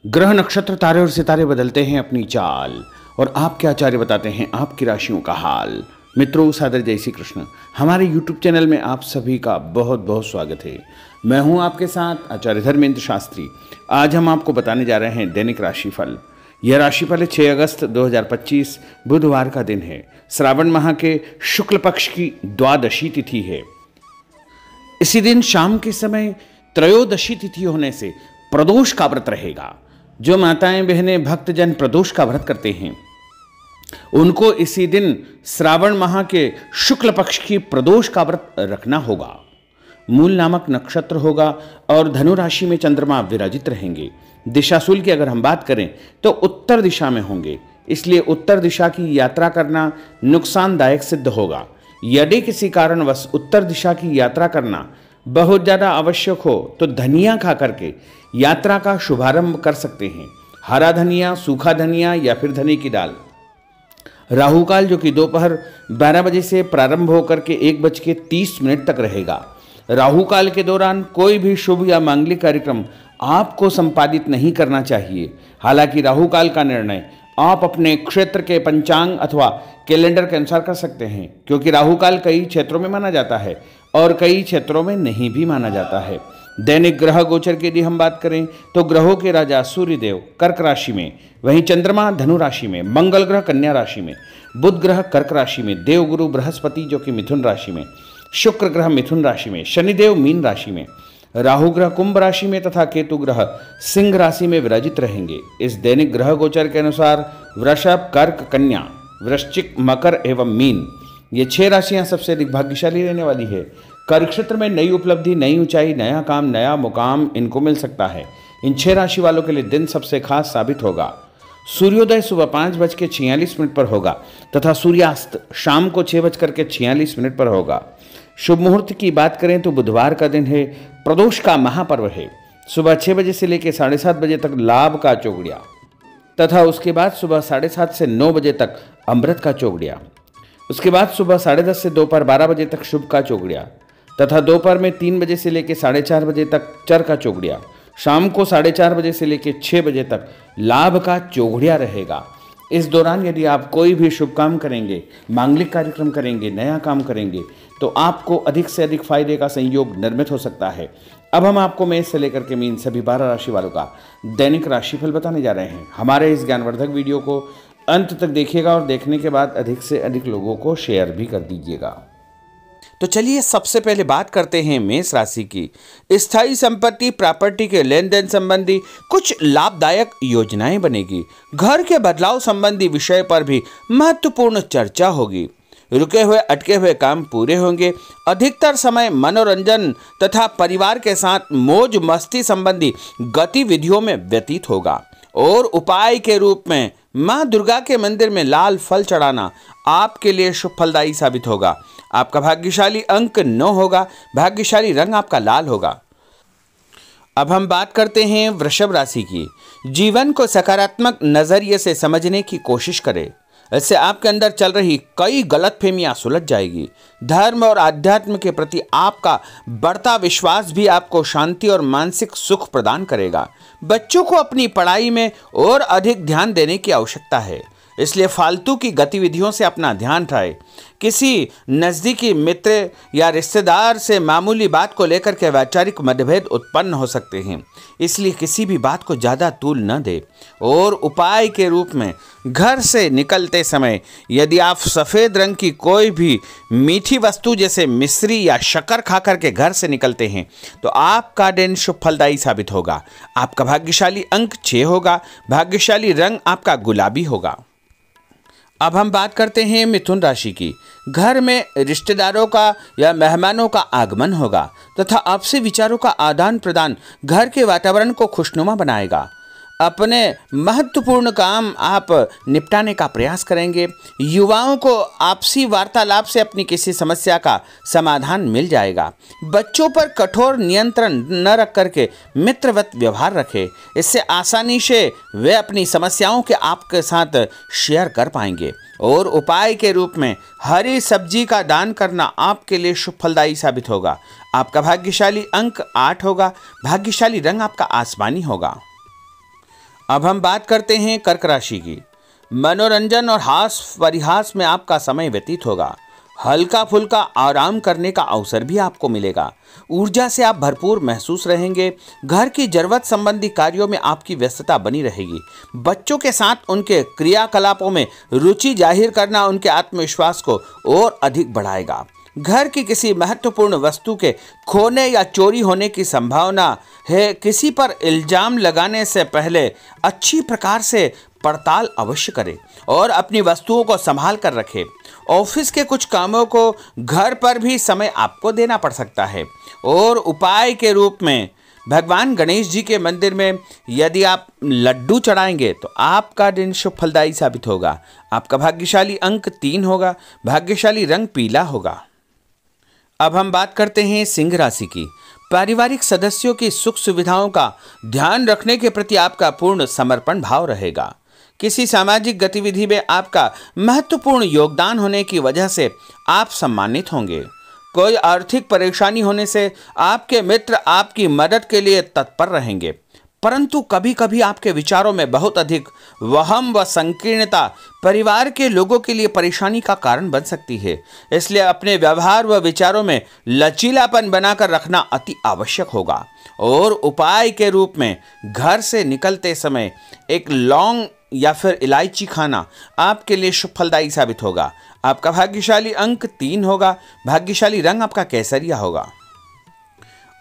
ग्रह नक्षत्र तारे और सितारे बदलते हैं अपनी चाल और आपके आचार्य बताते हैं आपकी राशियों का हाल। मित्रों, सादर जय श्री कृष्ण। हमारे YouTube चैनल में आप सभी का बहुत बहुत स्वागत है। मैं हूं आपके साथ आचार्य धर्मेंद्र शास्त्री। आज हम आपको बताने जा रहे हैं दैनिक राशिफल। यह राशिफल है 6 अगस्त 2025 बुधवार का दिन है। श्रावण माह के शुक्ल पक्ष की द्वादशी तिथि है। इसी दिन शाम के समय त्रयोदशी तिथि होने से प्रदोष का व्रत रहेगा। जो माताएं बहनें भक्तजन प्रदोष का व्रत करते हैं उनको इसी दिन श्रावण माह के शुक्ल पक्ष की प्रदोष का व्रत रखना होगा। मूल नामक नक्षत्र होगा और धनु राशि में चंद्रमा विराजित रहेंगे। दिशाशूल की अगर हम बात करें तो उत्तर दिशा में होंगे, इसलिए उत्तर दिशा की यात्रा करना नुकसानदायक सिद्ध होगा। यदि किसी कारणवश उत्तर दिशा की यात्रा करना बहुत ज़्यादा आवश्यक हो तो धनिया खा करके यात्रा का शुभारंभ कर सकते हैं। हरा धनिया, सूखा धनिया या फिर धनी की दाल। राहु काल जो कि दोपहर 12 बजे से प्रारंभ होकर के 1:30 तक रहेगा। राहु काल के दौरान कोई भी शुभ या मांगलिक कार्यक्रम आपको संपादित नहीं करना चाहिए। हालांकि राहु काल का निर्णय आप अपने क्षेत्र के पंचांग अथवा कैलेंडर के अनुसार कर सकते हैं, क्योंकि राहु काल कई क्षेत्रों में माना जाता है और कई क्षेत्रों में नहीं भी माना जाता है। दैनिक ग्रह गोचर की यदि हम बात करें तो ग्रहों के राजा सूर्यदेव कर्क राशि में, वहीं चंद्रमा धनु राशि में, मंगल ग्रह कन्या राशि में, बुध ग्रह कर्क राशि में, देवगुरु बृहस्पति जो कि मिथुन राशि में, शुक्र ग्रह मिथुन राशि में, शनिदेव मीन राशि में, राहु ग्रह कुंभ राशि में तथा केतु ग्रह सिंह राशि में विराजित रहेंगे। इस दैनिक ग्रह गोचर के अनुसार वृषभ, कर्क, कन्या, वृश्चिक, मकर एवं मीन ये 6 राशियां सबसे अधिक भाग्यशाली रहने वाली है। कार्य क्षेत्र में नई उपलब्धि, नई ऊंचाई, नया काम, नया मुकाम इनको मिल सकता है। इन 6 राशि वालों के लिए दिन सबसे खास साबित होगा। सूर्योदय सुबह 5:46 पर होगा तथा सूर्यास्त शाम को 6:46 पर होगा। शुभ मुहूर्त की बात करें तो बुधवार का दिन है, प्रदोष का महापर्व है। सुबह 6 बजे से लेकर 7:30 बजे तक लाभ का चौगड़िया तथा उसके बाद सुबह 7:30 से 9 बजे तक अमृत का चौगड़िया। उसके बाद सुबह 10:30 से दोपहर 12 बजे तक शुभ का चौगड़िया तथा दोपहर में 3 बजे से लेकर 4:30 बजे तक चर का चौगड़िया। शाम को 4:30 बजे से लेकर 6 बजे तक लाभ का चौगड़िया रहेगा। इस दौरान यदि आप कोई भी शुभ काम करेंगे, मांगलिक कार्यक्रम करेंगे, नया काम करेंगे तो आपको अधिक से अधिक फायदे का संयोग निर्मित हो सकता है। अब हम आपको मेष से लेकर के मीन सभी 12 राशि वालों का दैनिक राशिफल बताने जा रहे हैं। हमारे इस ज्ञानवर्धक वीडियो को अंत तक देखिएगा और देखने के बाद अधिक से अधिक लोगों को शेयर भी कर दीजिएगा। तो चलिए सबसे पहले बात करते हैं मेष राशि की। स्थायी संपत्ति प्रॉपर्टी के लेन देन संबंधी कुछ लाभदायक योजनाएं बनेगी। घर के बदलाव संबंधी विषय पर भी महत्वपूर्ण चर्चा होगी। रुके हुए अटके हुए काम पूरे होंगे। अधिकतर समय मनोरंजन तथा परिवार के साथ मौज मस्ती संबंधी गतिविधियों में व्यतीत होगा। और उपाय के रूप में मां दुर्गा के मंदिर में लाल फल चढ़ाना आपके लिए शुभ फलदायी साबित होगा। आपका भाग्यशाली अंक 9 होगा। भाग्यशाली रंग आपका लाल होगा। अब हम बात करते हैं वृषभ राशि की। जीवन को सकारात्मक नजरिए से समझने की कोशिश करें। इससे आपके अंदर चल रही कई गलतफहमियां सुलझ जाएगी। धर्म और आध्यात्म के प्रति आपका बढ़ता विश्वास भी आपको शांति और मानसिक सुख प्रदान करेगा। बच्चों को अपनी पढ़ाई में और अधिक ध्यान देने की आवश्यकता है, इसलिए फालतू की गतिविधियों से अपना ध्यान हटाएं। किसी नज़दीकी मित्र या रिश्तेदार से मामूली बात को लेकर के वैचारिक मतभेद उत्पन्न हो सकते हैं, इसलिए किसी भी बात को ज़्यादा तूल न दें। और उपाय के रूप में घर से निकलते समय यदि आप सफ़ेद रंग की कोई भी मीठी वस्तु जैसे मिश्री या शक्कर खा करके घर से निकलते हैं तो आपका दिन शुभ फलदायी साबित होगा। आपका भाग्यशाली अंक 6 होगा। भाग्यशाली रंग आपका गुलाबी होगा। अब हम बात करते हैं मिथुन राशि की। घर में रिश्तेदारों का या मेहमानों का आगमन होगा तथा आपसी विचारों का आदान प्रदान घर के वातावरण को खुशनुमा बनाएगा। अपने महत्वपूर्ण काम आप निपटाने का प्रयास करेंगे। युवाओं को आपसी वार्तालाप से अपनी किसी समस्या का समाधान मिल जाएगा। बच्चों पर कठोर नियंत्रण न रख करके मित्रवत व्यवहार रखें। इससे आसानी से वे अपनी समस्याओं के आपके साथ शेयर कर पाएंगे। और उपाय के रूप में हरी सब्जी का दान करना आपके लिए शुभ फलदायी साबित होगा। आपका भाग्यशाली अंक 8 होगा। भाग्यशाली रंग आपका आसमानी होगा। अब हम बात करते हैं कर्क राशि की। मनोरंजन और हास परिहास में आपका समय व्यतीत होगा। हल्का फुल्का आराम करने का अवसर भी आपको मिलेगा। ऊर्जा से आप भरपूर महसूस रहेंगे। घर की जरूरत संबंधी कार्यों में आपकी व्यस्तता बनी रहेगी। बच्चों के साथ उनके क्रियाकलापों में रुचि जाहिर करना उनके आत्मविश्वास को और अधिक बढ़ाएगा। घर की किसी महत्वपूर्ण वस्तु के खोने या चोरी होने की संभावना है। किसी पर इल्जाम लगाने से पहले अच्छी प्रकार से पड़ताल अवश्य करें और अपनी वस्तुओं को संभाल कर रखें। ऑफिस के कुछ कामों को घर पर भी समय आपको देना पड़ सकता है। और उपाय के रूप में भगवान गणेश जी के मंदिर में यदि आप लड्डू चढ़ाएंगे तो आपका दिन शुभ फलदायी साबित होगा। आपका भाग्यशाली अंक 3 होगा। भाग्यशाली रंग पीला होगा। अब हम बात करते हैं सिंह राशि की। पारिवारिक सदस्यों की सुख सुविधाओं का ध्यान रखने के प्रति आपका पूर्ण समर्पण भाव रहेगा। किसी सामाजिक गतिविधि में आपका महत्वपूर्ण योगदान होने की वजह से आप सम्मानित होंगे। कोई आर्थिक परेशानी होने से आपके मित्र आपकी मदद के लिए तत्पर रहेंगे, परंतु कभी कभी आपके विचारों में बहुत अधिक वहम व संकीर्णता परिवार के लोगों के लिए परेशानी का कारण बन सकती है। इसलिए अपने व्यवहार व विचारों में लचीलापन बनाकर रखना अति आवश्यक होगा। और उपाय के रूप में घर से निकलते समय एक लौंग या फिर इलायची खाना आपके लिए शुभ फलदायी साबित होगा। आपका भाग्यशाली अंक 3 होगा। भाग्यशाली रंग आपका केसरिया होगा।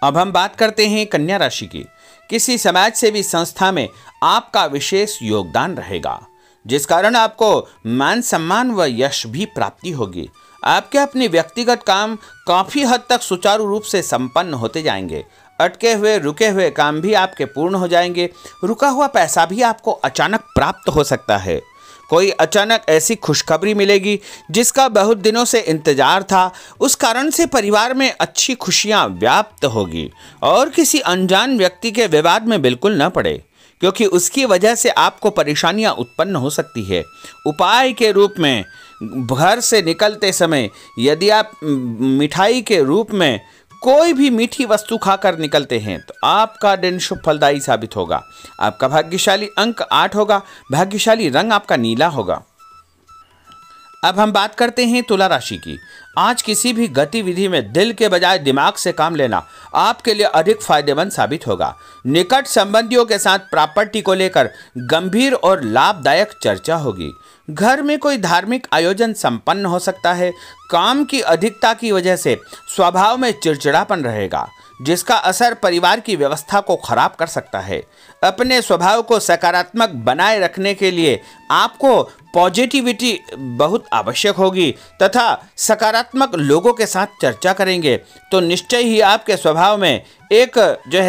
अब हम बात करते हैं कन्या राशि की। किसी समाज सेवी संस्था में आपका विशेष योगदान रहेगा, जिस कारण आपको मान सम्मान व यश भी प्राप्ति होगी। आपके अपने व्यक्तिगत काम काफी हद तक सुचारू रूप से संपन्न होते जाएंगे। अटके हुए रुके हुए काम भी आपके पूर्ण हो जाएंगे। रुका हुआ पैसा भी आपको अचानक प्राप्त हो सकता है। कोई अचानक ऐसी खुशखबरी मिलेगी जिसका बहुत दिनों से इंतजार था। उस कारण से परिवार में अच्छी खुशियां व्याप्त होगी। और किसी अनजान व्यक्ति के विवाद में बिल्कुल न पड़े, क्योंकि उसकी वजह से आपको परेशानियां उत्पन्न हो सकती है। उपाय के रूप में घर से निकलते समय यदि आप मिठाई के रूप में कोई भी मीठी वस्तु खाकर निकलते हैं तो आपका दिन शुभ फलदायी साबित होगा। आपका भाग्यशाली अंक 8 होगा। भाग्यशाली रंग आपका नीला होगा। अब हम बात करते हैं तुला राशि की। आज किसी भी गतिविधि में दिल के बजाय दिमाग से काम लेना आपके लिए अधिक फायदेमंद साबित होगा। निकट संबंधियों के साथ प्रॉपर्टी को लेकर गंभीर और लाभदायक चर्चा होगी। घर में कोई धार्मिक आयोजन संपन्न हो सकता है। काम की अधिकता की वजह से स्वभाव में चिड़चिड़ापन रहेगा, जिसका असर परिवार की व्यवस्था को खराब कर सकता है। अपने स्वभाव को सकारात्मक बनाए रखने के लिए आपको पॉजिटिविटी बहुत आवश्यक होगी तथा सकारात्मक लोगों के साथ चर्चा करेंगे तो निश्चय ही आपके स्वभाव में एक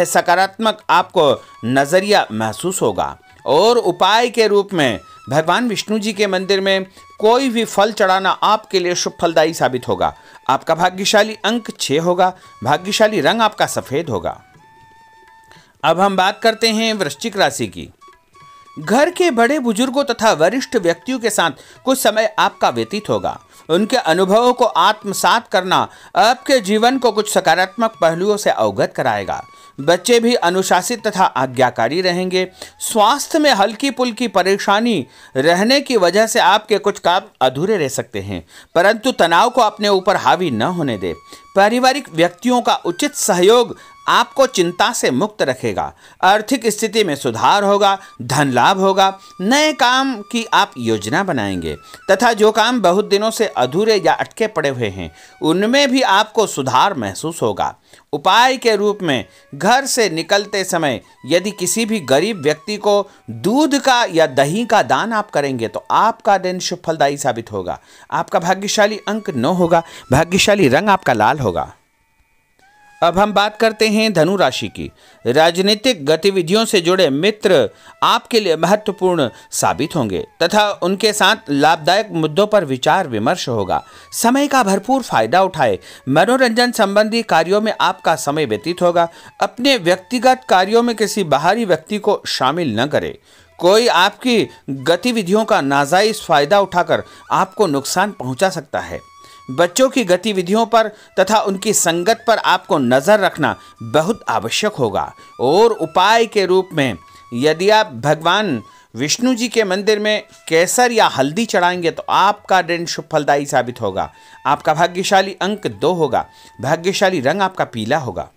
सकारात्मक आपको नज़रिया महसूस होगा। और उपाय के रूप में भगवान विष्णु जी के मंदिर में कोई भी फल चढ़ाना आपके लिए शुभ फलदायी साबित होगा। आपका भाग्यशाली अंक 6 होगा। भाग्यशाली रंग आपका सफेद होगा। अब हम बात करते हैं वृश्चिक राशि की। घर के बड़े बुजुर्गों तथा वरिष्ठ व्यक्तियों के साथ कुछ समय आपका व्यतीत होगा। उनके अनुभवों को आत्मसात करना आपके जीवन को कुछ सकारात्मक पहलुओं से अवगत कराएगा। बच्चे भी अनुशासित तथा आज्ञाकारी रहेंगे। स्वास्थ्य में हल्की पुल्की परेशानी रहने की वजह से आपके कुछ काम अधूरे रह सकते हैं, परंतु तनाव को अपने ऊपर हावी न होने दें। पारिवारिक व्यक्तियों का उचित सहयोग आपको चिंता से मुक्त रखेगा। आर्थिक स्थिति में सुधार होगा। धन लाभ होगा। नए काम की आप योजना बनाएंगे तथा जो काम बहुत दिनों से अधूरे या अटके पड़े हुए हैं उनमें भी आपको सुधार महसूस होगा। उपाय के रूप में घर से निकलते समय यदि किसी भी गरीब व्यक्ति को दूध का या दही का दान आप करेंगे तो आपका दिन शुभ फलदायी साबित होगा। आपका भाग्यशाली अंक 9 होगा। भाग्यशाली रंग आपका लाल होगा। अब हम बात करते हैं धनु राशि की। राजनीतिक गतिविधियों से जुड़े मित्र आपके लिए महत्वपूर्ण साबित होंगे तथा उनके साथ लाभदायक मुद्दों पर विचार विमर्श होगा। समय का भरपूर फायदा उठाए। मनोरंजन संबंधी कार्यों में आपका समय व्यतीत होगा। अपने व्यक्तिगत कार्यों में किसी बाहरी व्यक्ति को शामिल न करें। कोई आपकी गतिविधियों का नाजायज फायदा उठाकर आपको नुकसान पहुंचा सकता है। बच्चों की गतिविधियों पर तथा उनकी संगत पर आपको नज़र रखना बहुत आवश्यक होगा। और उपाय के रूप में यदि आप भगवान विष्णु जी के मंदिर में केसर या हल्दी चढ़ाएंगे तो आपका दिन शुभ फलदायी साबित होगा। आपका भाग्यशाली अंक 2 होगा। भाग्यशाली रंग आपका पीला होगा।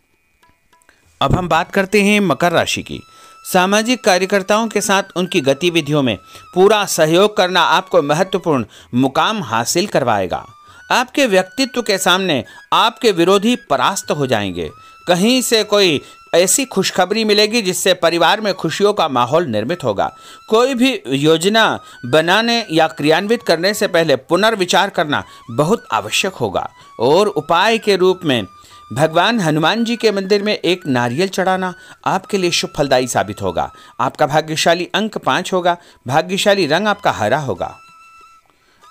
अब हम बात करते हैं मकर राशि की। सामाजिक कार्यकर्ताओं के साथ उनकी गतिविधियों में पूरा सहयोग करना आपको महत्वपूर्ण मुकाम हासिल करवाएगा। आपके व्यक्तित्व के सामने आपके विरोधी परास्त हो जाएंगे। कहीं से कोई ऐसी खुशखबरी मिलेगी जिससे परिवार में खुशियों का माहौल निर्मित होगा। कोई भी योजना बनाने या क्रियान्वित करने से पहले पुनर्विचार करना बहुत आवश्यक होगा। और उपाय के रूप में भगवान हनुमान जी के मंदिर में एक नारियल चढ़ाना आपके लिए शुभ फलदायी साबित होगा। आपका भाग्यशाली अंक 5 होगा। भाग्यशाली रंग आपका हरा होगा।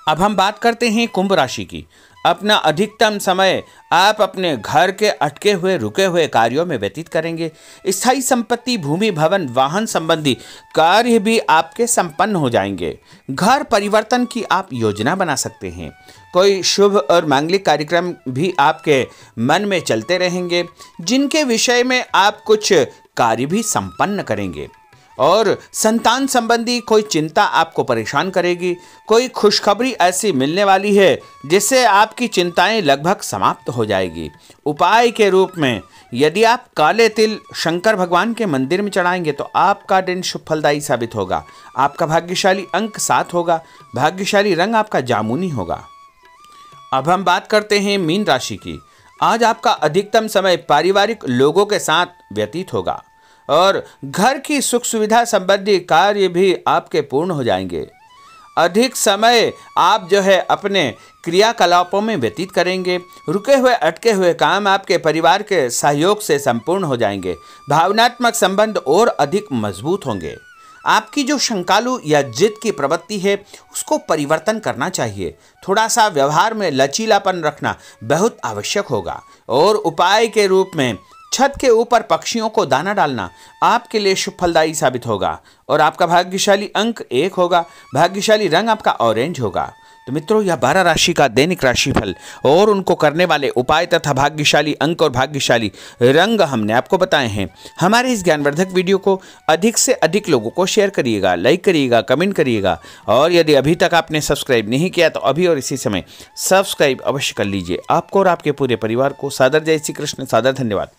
अब हम बात करते हैं कुंभ राशि की। अपना अधिकतम समय आप अपने घर के अटके हुए रुके हुए कार्यों में व्यतीत करेंगे। स्थायी संपत्ति, भूमि, भवन, वाहन संबंधी कार्य भी आपके संपन्न हो जाएंगे। घर परिवर्तन की आप योजना बना सकते हैं। कोई शुभ और मांगलिक कार्यक्रम भी आपके मन में चलते रहेंगे, जिनके विषय में आप कुछ कार्य भी संपन्न करेंगे। और संतान संबंधी कोई चिंता आपको परेशान करेगी। कोई खुशखबरी ऐसी मिलने वाली है जिससे आपकी चिंताएं लगभग समाप्त हो जाएगी। उपाय के रूप में यदि आप काले तिल शंकर भगवान के मंदिर में चढ़ाएंगे तो आपका दिन शुभ फलदायी साबित होगा। आपका भाग्यशाली अंक 7 होगा। भाग्यशाली रंग आपका जामुनी होगा। अब हम बात करते हैं मीन राशि की। आज आपका अधिकतम समय पारिवारिक लोगों के साथ व्यतीत होगा और घर की सुख सुविधा संबंधी कार्य भी आपके पूर्ण हो जाएंगे। अधिक समय आप अपने क्रियाकलापों में व्यतीत करेंगे। रुके हुए अटके हुए काम आपके परिवार के सहयोग से संपूर्ण हो जाएंगे। भावनात्मक संबंध और अधिक मजबूत होंगे। आपकी जो शंकालु या जिद की प्रवृत्ति है उसको परिवर्तन करना चाहिए। थोड़ा सा व्यवहार में लचीलापन रखना बहुत आवश्यक होगा। और उपाय के रूप में छत के ऊपर पक्षियों को दाना डालना आपके लिए शुभ फलदायी साबित होगा। और आपका भाग्यशाली अंक 1 होगा। भाग्यशाली रंग आपका ऑरेंज होगा। तो मित्रों, यह 12 राशि का दैनिक राशिफल और उनको करने वाले उपाय तथा भाग्यशाली अंक और भाग्यशाली रंग हमने आपको बताए हैं। हमारे इस ज्ञानवर्धक वीडियो को अधिक से अधिक लोगों को शेयर करिएगा, लाइक करिएगा, कमेंट करिएगा। और यदि अभी तक आपने सब्सक्राइब नहीं किया तो अभी और इसी समय सब्सक्राइब अवश्य कर लीजिए। आपको और आपके पूरे परिवार को सादर जय श्री कृष्ण, सादर धन्यवाद।